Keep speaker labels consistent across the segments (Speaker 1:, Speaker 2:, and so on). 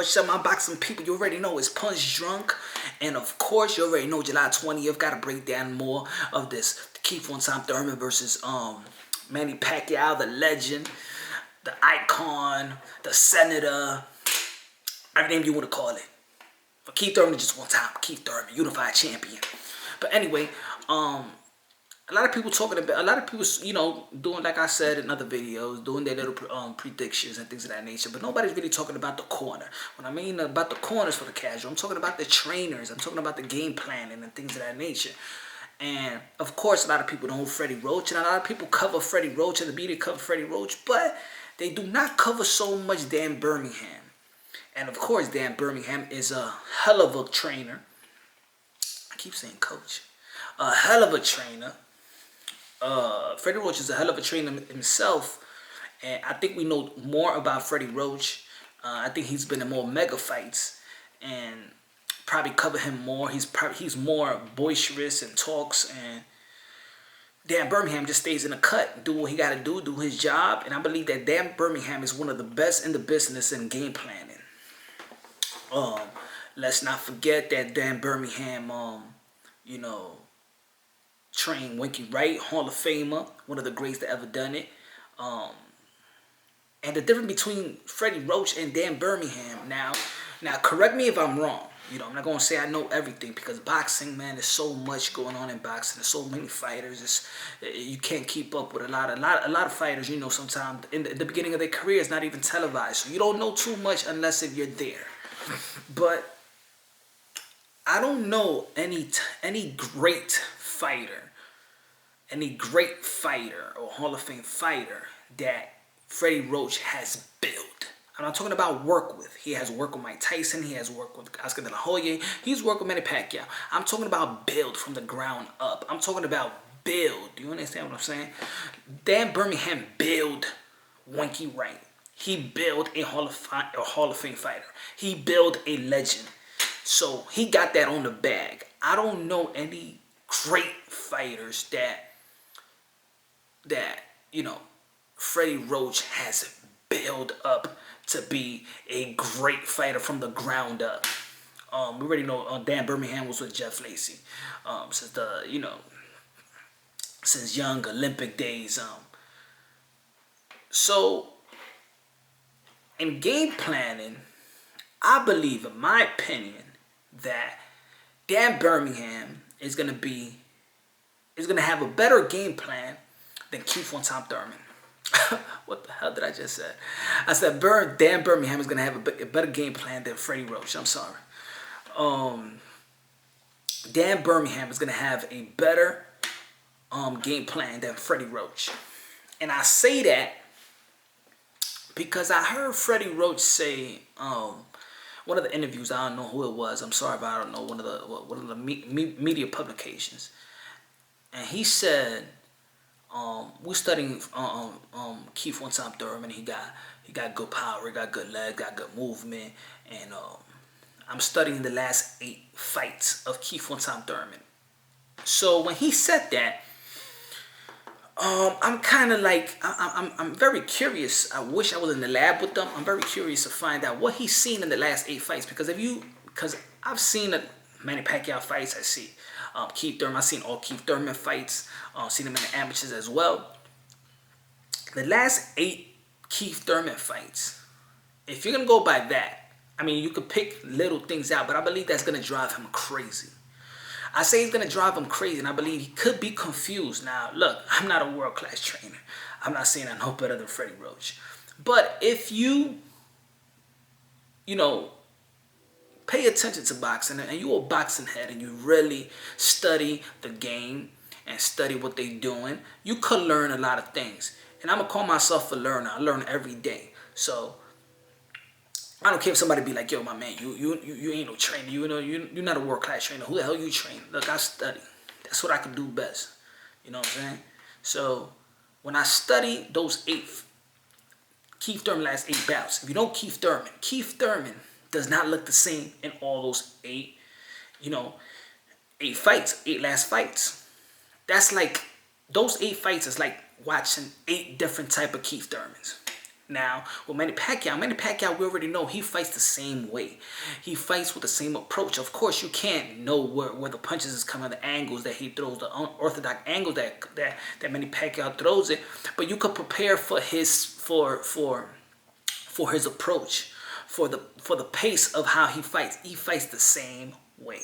Speaker 1: What's up, my boxing people? You already know it's Punch Drunk. And of course, you already know July 20th. Got to break down more of this. Keith Thurman versus Manny Pacquiao, the legend, the icon, the senator, every name you want to call it. For Keith Thurman, just one time. Keith Thurman, unified champion. But anyway, a lot of people doing, like I said in other videos, doing their little predictions and things of that nature. But nobody's really talking about the corner. When I mean about the corners for the casual, I'm talking about the trainers. I'm talking about the game planning and things of that nature. And of course, a lot of people know Freddie Roach, and a lot of people cover Freddie Roach, and the media cover Freddie Roach, but they do not cover so much Dan Birmingham. And of course, Dan Birmingham is a hell of a trainer. I keep saying coach. A hell of a trainer. Freddie Roach is a hell of a trainer himself, and I think we know more about Freddie Roach. I think he's been in more mega fights, and probably cover him more. He's more boisterous and talks, and Dan Birmingham just stays in the cut, do what he got to do his job, and I believe that Dan Birmingham is one of the best in the business in game planning. Let's not forget that Dan Birmingham, trained Winky Wright, Hall of Famer, one of the greats that ever done it. And the difference between Freddie Roach and Dan Birmingham, now correct me if I'm wrong. I'm not gonna say I know everything, because boxing, man, there's so much going on in boxing. There's so many fighters. You can't keep up with a lot of fighters. Sometimes in the beginning of their career, it's not even televised, so you don't know too much unless if you're there. But I don't know any great fighter or Hall of Fame fighter that Freddie Roach has built. I'm not talking about work with. He has worked with Mike Tyson. He has worked with Oscar De La Hoya. He's worked with Manny Pacquiao. I'm talking about build from the ground up. I'm talking about build. Do you understand what I'm saying? Dan Birmingham built Winky Wright. He built a Hall of Fame fighter. He built a legend. So he got that on the bag. I don't know any great fighters that Freddie Roach has built up to be a great fighter from the ground up. We already know Dan Birmingham was with Jeff Lacey since young Olympic days. So in game planning, I believe, in my opinion, that Dan Birmingham is gonna have a better game plan than Keith Thurman. What the hell did I just say? I said Dan Birmingham is gonna have a better game plan than Freddie Roach. I'm sorry. Dan Birmingham is gonna have a better game plan than Freddie Roach, and I say that because I heard Freddie Roach say one of the interviews. I don't know who it was. I'm sorry if I don't know one of the media publications, and he said, we're studying Keith Thurman. He got good power, he got good legs, got good movement, and I'm studying the last 8 fights of Keith Thurman. So when he said that, I'm kind of like, I'm very curious. I wish I was in the lab with them. I'm very curious to find out what he's seen in the last 8 fights, because I've seen Manny Pacquiao fights. I see Keith Thurman. I've seen all Keith Thurman fights. Seen him in the amateurs as well. The last 8 Keith Thurman fights, if you're gonna go by that, I mean, you could pick little things out, but I believe that's gonna drive him crazy. I say he's gonna drive him crazy, and I believe he could be confused. Now, look, I'm not a world-class trainer. I'm not saying I know better than Freddie Roach, but if you pay attention to boxing, and you're a boxing head, and you really study the game and study what they're doing, you could learn a lot of things. And I'm gonna call myself a learner. I learn every day. So I don't care if somebody be like, yo, my man, you ain't no trainer. You're not a world-class trainer. Who the hell you train? Look, I study. That's what I can do best. You know what I'm saying? So when I study those 8 Keith Thurman last 8 bouts, if you know Keith Thurman does not look the same in all those 8 fights, 8 last fights. That's like, those 8 fights is like watching 8 different type of Keith Thurmans. Now, with Manny Pacquiao, we already know he fights the same way. He fights with the same approach. Of course, you can't know where the punches is coming, the angles that he throws, the unorthodox angles that Manny Pacquiao throws it. But you could prepare for his his approach, for the pace of how he fights. He fights the same way.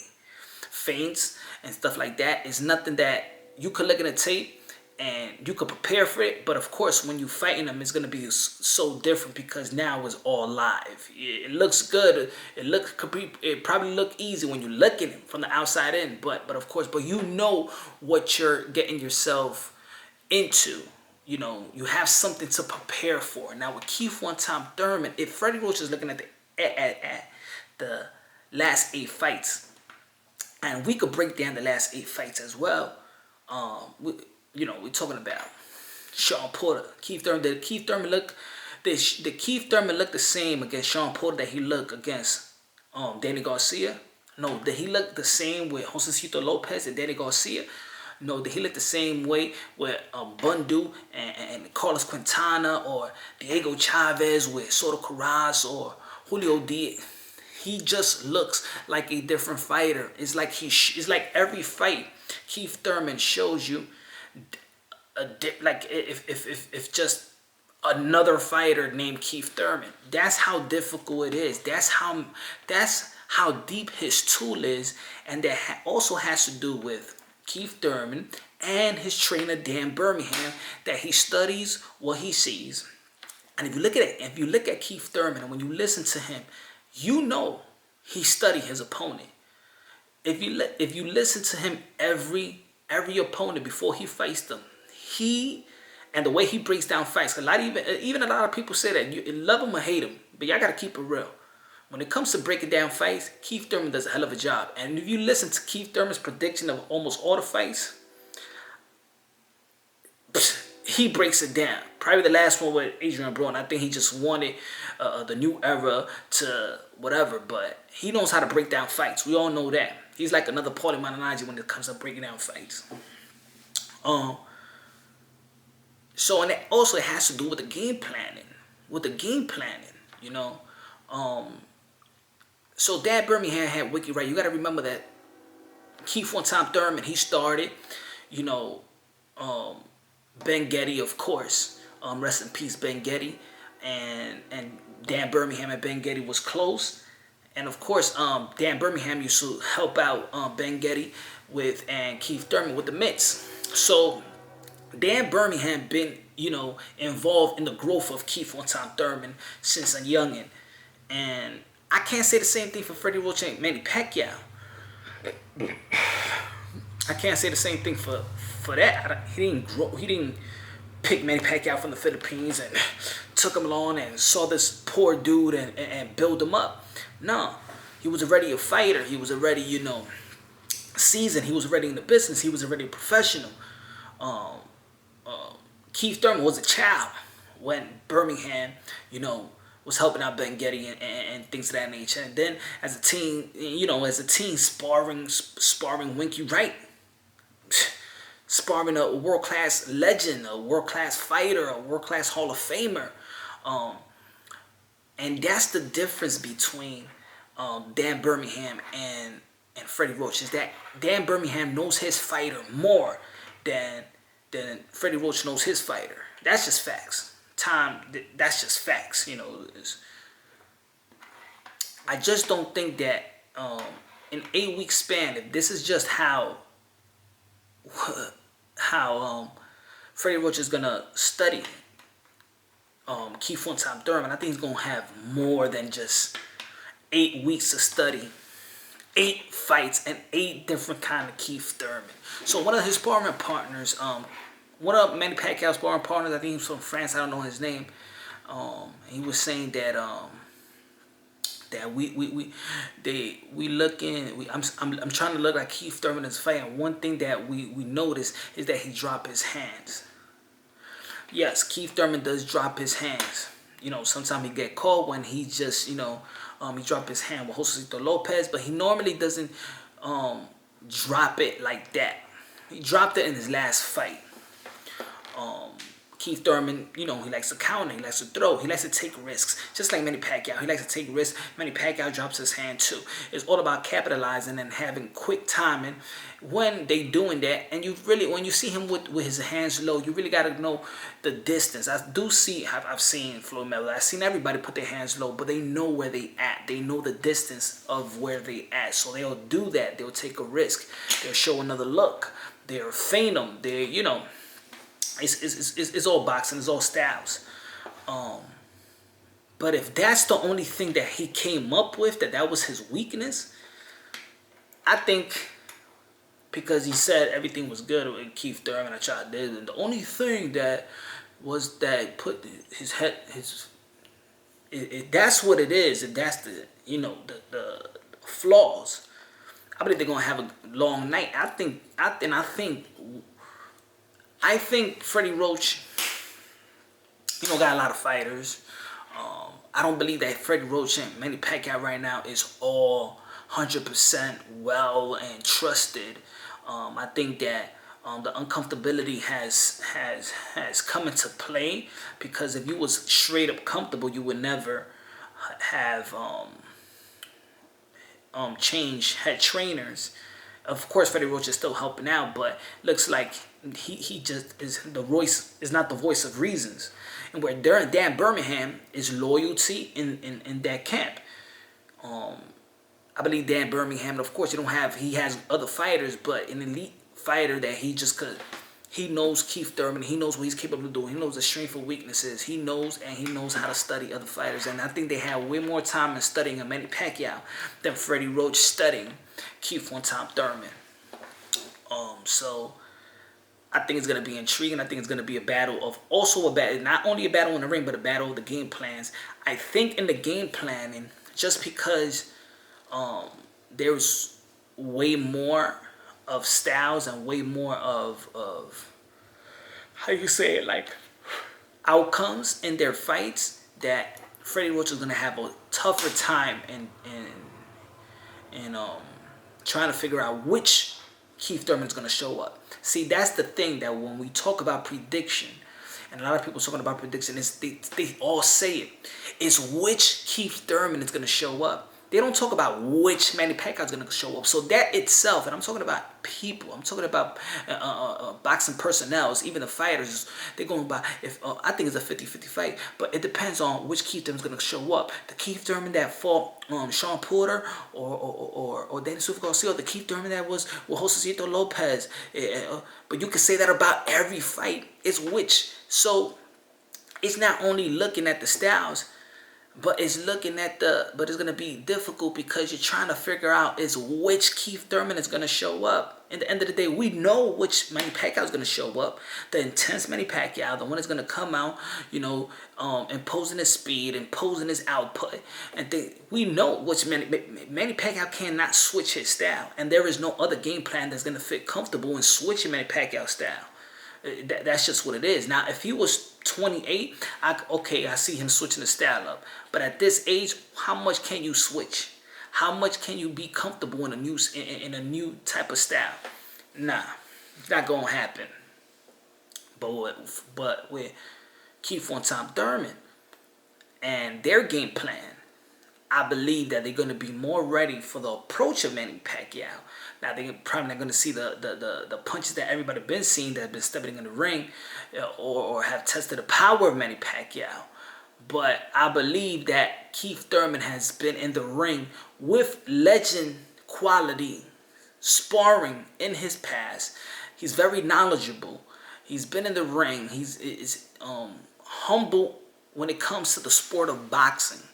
Speaker 1: Feints and stuff like that is nothing that you could look at a tape and you could prepare for it, but of course when you fighting them, it's gonna be so different because now it's all live. It looks good. It probably look easy when you look at him from the outside in, but of course, you know what you're getting yourself into. You know, you have something to prepare for. Now with Keith Thurman, if Freddie Roach is looking at the last 8 fights, and we could break down the last 8 fights as well. We're talking about Sean Porter, Keith Thurman. Did Keith Thurman look the same against Sean Porter that he looked against Danny Garcia? No. Did he look the same with Josecito Lopez and Danny Garcia? No. Did he look the same way with Bundu and Carlos Quintana, or Diego Chavez with Soto Carras or Julio Diaz? He just looks like a different fighter. It's like every fight Keith Thurman shows you, if just another fighter named Keith Thurman. That's how difficult it is. That's how deep his tool is, and that also has to do with Keith Thurman and his trainer Dan Birmingham, that he studies what he sees. And if you look at Keith Thurman, and when you listen to him, you know he studied his opponent. If you listen to him, every opponent before he fights them, and the way he breaks down fights. Even a lot of people say that you love him or hate him, but y'all gotta keep it real. When it comes to breaking down fights, Keith Thurman does a hell of a job. And if you listen to Keith Thurman's prediction of almost all the fights, he breaks it down. Probably the last one with Adrian Brown, I think he just wanted the new era to whatever, but he knows how to break down fights. We all know that. He's like another Paulie Malignaggi when it comes to breaking down fights. So, and it also has to do with the game planning. You know. So Dan Birmingham had Winky Wright. You got to remember that Keith Thurman, he started, Ben Getty, of course. Rest in peace, Ben Getty. And Dan Birmingham and Ben Getty was close. And of course, Dan Birmingham used to help out Ben Getty and Keith Thurman with the mitts. So Dan Birmingham been, involved in the growth of Keith Thurman since a youngin'. And I can't say the same thing for Freddie Roach and Manny Pacquiao. I can't say the same thing for that. He didn't pick Manny Pacquiao from the Philippines and took him along and saw this poor dude and build him up. No, he was already a fighter. He was already, seasoned. He was already in the business. He was already a professional. Keith Thurman was a child when Birmingham, was helping out Ben Getty and things of that nature. And then as a team, sparring Winky Wright, sparring a world-class legend, a world-class fighter, a world-class Hall of Famer. And that's the difference between Dan Birmingham and Freddie Roach, is that Dan Birmingham knows his fighter more than Freddie Roach knows his fighter. That's just facts. That's just facts. I just don't think that in 8-week span, if this is just how Freddie Roach is gonna study Keith Thurman, I think he's gonna have more than just 8 weeks to study 8 fights and 8 different kind of Keith Thurman. So one of his sparring partners, one of Manny Pacquiao's sparring partners, I think he was from France, I don't know his name. He was saying that I'm trying to look like Keith Thurman is fighting. One thing that we notice is that he dropped his hands. Yes, Keith Thurman does drop his hands. Sometimes he get caught when he just, he dropped his hand with Josecito Lopez, but he normally doesn't drop it like that. He dropped it in his last fight. Keith Thurman, you know, he likes to counter, he likes to throw, he likes to take risks. Just like Manny Pacquiao, he likes to take risks. Manny Pacquiao drops his hand too. It's all about capitalizing and having quick timing when they doing that. And you really, when you see him with his hands low, you really got to know the distance. I do see, I've seen Floyd Mayweather, I've seen everybody put their hands low, but they know where they at. They know the distance of where they at. So they'll do that. They'll take a risk. They'll show another look. They'll feign them. They're, you know, it's all boxing. It's all styles. But if that's the only thing that he came up with, that was his weakness, I think because he said everything was good with Keith Thurman, I tried this, and the only thing that was that put his head, that's what it is, and that's the, you know, the flaws. I believe they're gonna have a long night. I think Freddie Roach, you know, got a lot of fighters. I don't believe that Freddie Roach and Manny Pacquiao right now is all 100% well and trusted. I think that the uncomfortability has come into play, because if you was straight up comfortable, you would never have had trainers. Of course, Freddie Roach is still helping out, but looks like he just is not the voice of reasons. And where Dan Birmingham is loyalty in that camp. I believe Dan Birmingham, of course, he has other fighters, but an elite fighter that he knows Keith Thurman, he knows what he's capable of doing, he knows the strength and weaknesses, he knows how to study other fighters. And I think they have way more time in studying Manny Pacquiao than Freddie Roach studying Keith Thurman. So I think it's going to be intriguing. I think it's going to be a battle of, not only a battle in the ring, but a battle of the game plans. I think in the game planning, just because there's way more of styles and way more of how you say it, like outcomes in their fights, that Freddie Roach is going to have a tougher time in trying to figure out which Keith Thurman is going to show up. See, that's the thing, that when we talk about prediction, and a lot of people talking about prediction, is they all say it. It's which Keith Thurman is going to show up. They don't talk about which Manny Pacquiao is going to show up. So that itself, and I'm talking about people, I'm talking about boxing personnel, even the fighters, they're going by, I think it's a 50-50 fight, but it depends on which Keith Thurman is going to show up. The Keith Thurman that fought Sean Porter or Danny Super Garcia, the Keith Thurman that was with Josecito Lopez. But you can say that about every fight. It's which. So it's not only looking at the styles, but it's looking at but it's going to be difficult, because you're trying to figure out is which Keith Thurman is going to show up. At the end of the day, we know which Manny Pacquiao is going to show up. The intense Manny Pacquiao, the one that's going to come out, you know, imposing his speed, imposing his output. And we know which Manny Pacquiao cannot switch his style. And there is no other game plan that's going to fit comfortable in switching Manny Pacquiao's style. That's just what it is. Now, if he was 28, I see him switching the style up. But at this age, how much can you switch? How much can you be comfortable in a new type of style? Nah, it's not gonna happen. But with Keith Thurman and their game plan, I believe that they're going to be more ready for the approach of Manny Pacquiao. Now, they're probably not going to see the punches that everybody been seeing, that have been stepping in the ring, or have tested the power of Manny Pacquiao. But I believe that Keith Thurman has been in the ring with legend quality sparring in his past. He's very knowledgeable. He's been in the ring. He's humble when it comes to the sport of boxing.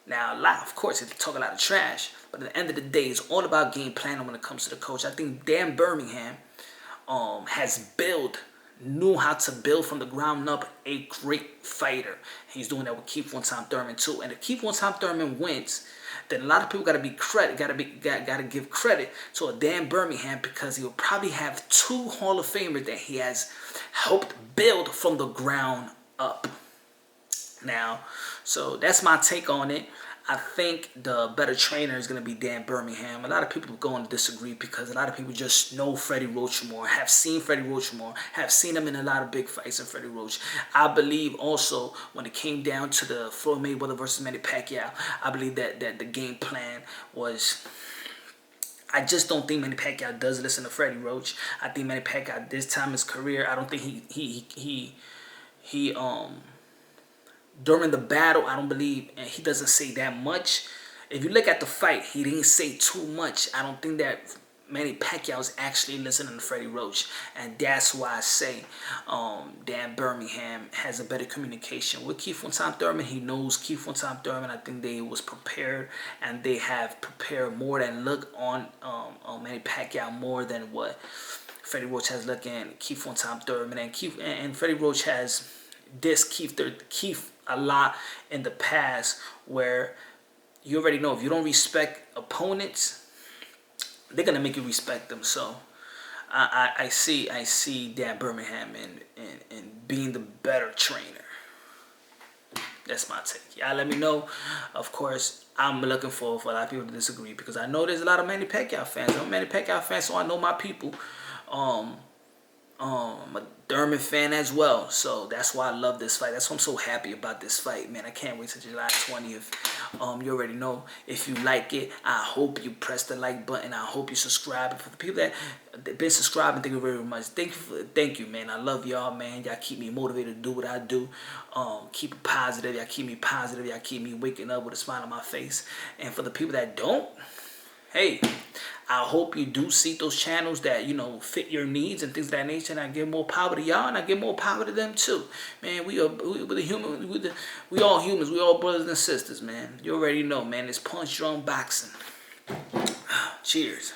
Speaker 1: Now, of course, he talk a lot of trash, but at the end of the day, it's all about game planning when it comes to the coach. I think Dan Birmingham knew how to build from the ground up a great fighter. He's doing that with Keith Thurman too. And if Keith Thurman wins, then a lot of people gotta give credit to a Dan Birmingham, because he will probably have 2 Hall of Famers that he has helped build from the ground up. Now, so that's my take on it. I think the better trainer is going to be Dan Birmingham. A lot of people are going to disagree because a lot of people just know Freddie Roach more, have seen Freddie Roach more, have seen him in a lot of big fights in Freddie Roach. I believe also when it came down to the Floyd Mayweather versus Manny Pacquiao, I believe that the game plan was... I just don't think Manny Pacquiao does listen to Freddie Roach. I think Manny Pacquiao at this time in his career, I don't think he during the battle, I don't believe, and he doesn't say that much. If you look at the fight, he didn't say too much. I don't think that Manny Pacquiao is actually listening to Freddie Roach, and that's why I say Dan Birmingham has a better communication with Keith Thurman. He knows Keith Thurman. I think they was prepared, and they have prepared more than look on Manny Pacquiao more than what Freddie Roach has looked at Keith Thurman, and Freddie Roach has dissed Keith a lot in the past, where you already know if you don't respect opponents, they're gonna make you respect them. So I see Dan Birmingham in being the better trainer. That's my take. Y'all let me know. Of course, I'm looking for a lot of people to disagree because I know there's a lot of Manny Pacquiao fans. I'm a Manny Pacquiao fan, so I know my people. I'm a Thurman fan as well, so that's why I love this fight. That's why I'm so happy about this fight, man. I can't wait till July 20th. You already know. If you like it, I hope you press the like button. I hope you subscribe. And for the people that been subscribing, thank you very much. Thank you, man. I love y'all, man. Y'all keep me motivated to do what I do. Keep it positive. Y'all keep me positive. Y'all keep me waking up with a smile on my face. And for the people that don't, hey, I hope you do see those channels that, you know, fit your needs and things of that nature, and I give more power to y'all, and I give more power to them too. Man, we all humans, we all brothers and sisters, man. You already know, man. It's punch drunk boxing. Cheers.